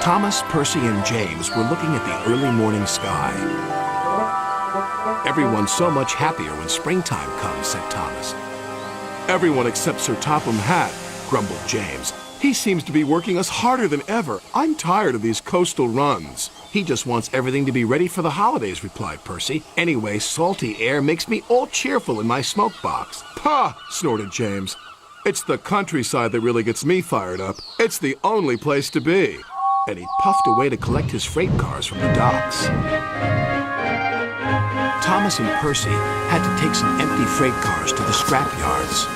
Thomas, Percy, and James were looking at the early morning sky. "Everyone's so much happier when springtime comes," said Thomas. "Everyone except Sir Topham Hatt," grumbled James. "He seems to be working us harder than ever. I'm tired of these coastal runs." "He just wants everything to be ready for the holidays," replied Percy. "Anyway, salty air makes me all cheerful in my smoke box." "Pah!" snorted James. "It's the countryside that really gets me fired up. It's the only place to be." And he puffed away to collect his freight cars from the docks. Thomas and Percy had to take some empty freight cars to the scrap yards.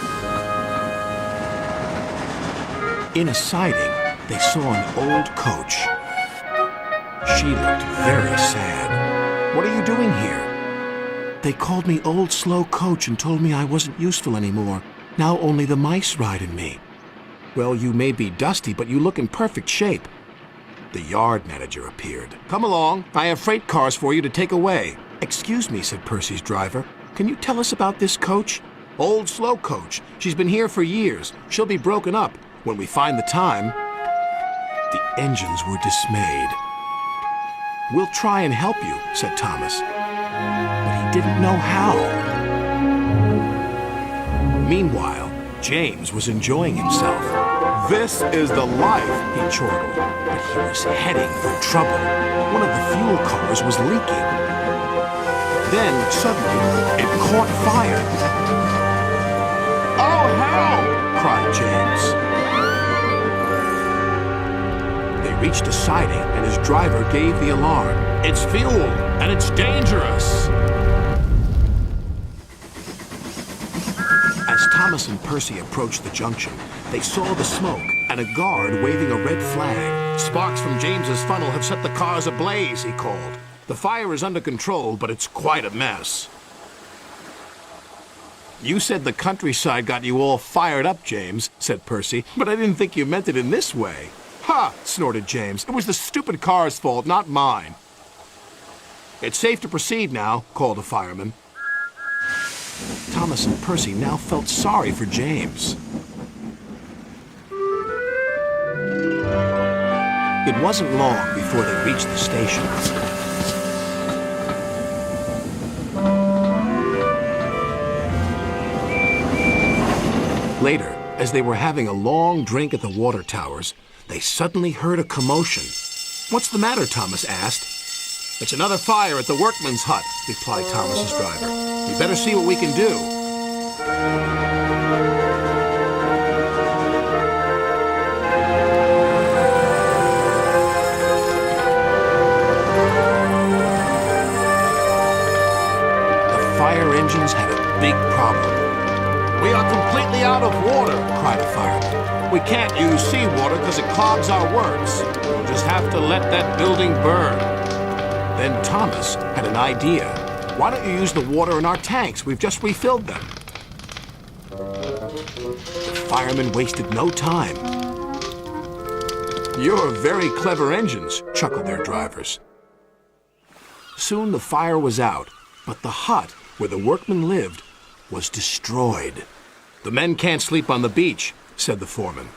In a siding, they saw an old coach. She looked very sad. "What are you doing here?" "They called me Old Slow Coach and told me I wasn't useful anymore. Now only the mice ride in me." "Well, you may be dusty, but you look in perfect shape." The yard manager appeared. "Come along. I have freight cars for you to take away." "Excuse me," said Percy's driver. "Can you tell us about this coach?" "Old Slow Coach. She's been here for years. She'll be broken up when we find the time." The engines were dismayed. "We'll try and help you," said Thomas. But he didn't know how. Meanwhile, James was enjoying himself. "This is the life," he chortled. But he was heading for trouble. One of the fuel cars was leaking. Then, suddenly, it caught fire. "Oh, help!" cried James. They reached a siding, and his driver gave the alarm. "It's fuel, and it's dangerous!" As Thomas and Percy approached the junction, they saw the smoke and a guard waving a red flag. "Sparks from James's funnel have set the cars ablaze," he called. "The fire is under control, but it's quite a mess." "You said the countryside got you all fired up, James," said Percy, "but I didn't think you meant it in this way." "Ha!" snorted James. "It was the stupid car's fault, not mine." "It's safe to proceed now," called a fireman. Thomas and Percy now felt sorry for James. It wasn't long before they reached the station. Later, as they were having a long drink at the water towers, they suddenly heard a commotion. "What's the matter?" Thomas asked. "It's another fire at the workman's hut," replied Thomas's driver. "We better see what we can do." The fire engines had a big problem. "We are completely out of water," cried a fireman. "We can't use seawater because it clogs our works. We'll just have to let that building burn." Then Thomas had an idea. "Why don't you use the water in our tanks? We've just refilled them." The firemen wasted no time. "You're very clever engines," chuckled their drivers. Soon the fire was out, but the hut where the workmen lived was destroyed. "The men can't sleep on the beach," said the foreman.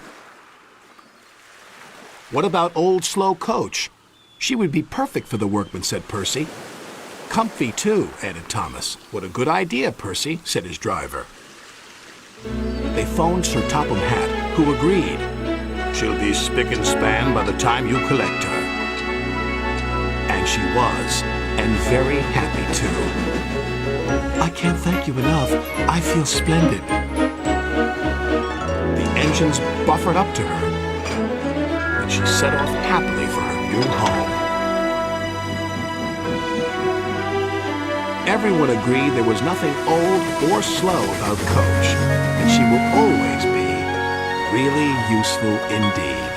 "What about Old Slow Coach? She would be perfect for the workmen," said Percy. "Comfy, too," added Thomas. "What a good idea, Percy," said his driver. They phoned Sir Topham Hatt, who agreed. "She'll be spick and span by the time you collect her." And she was, and very happy, too. "I can't thank you enough. I feel splendid." The engines buffered up to her, and she set off happily for her new home. Everyone agreed there was nothing old or slow about Coach, and she will always be really useful indeed.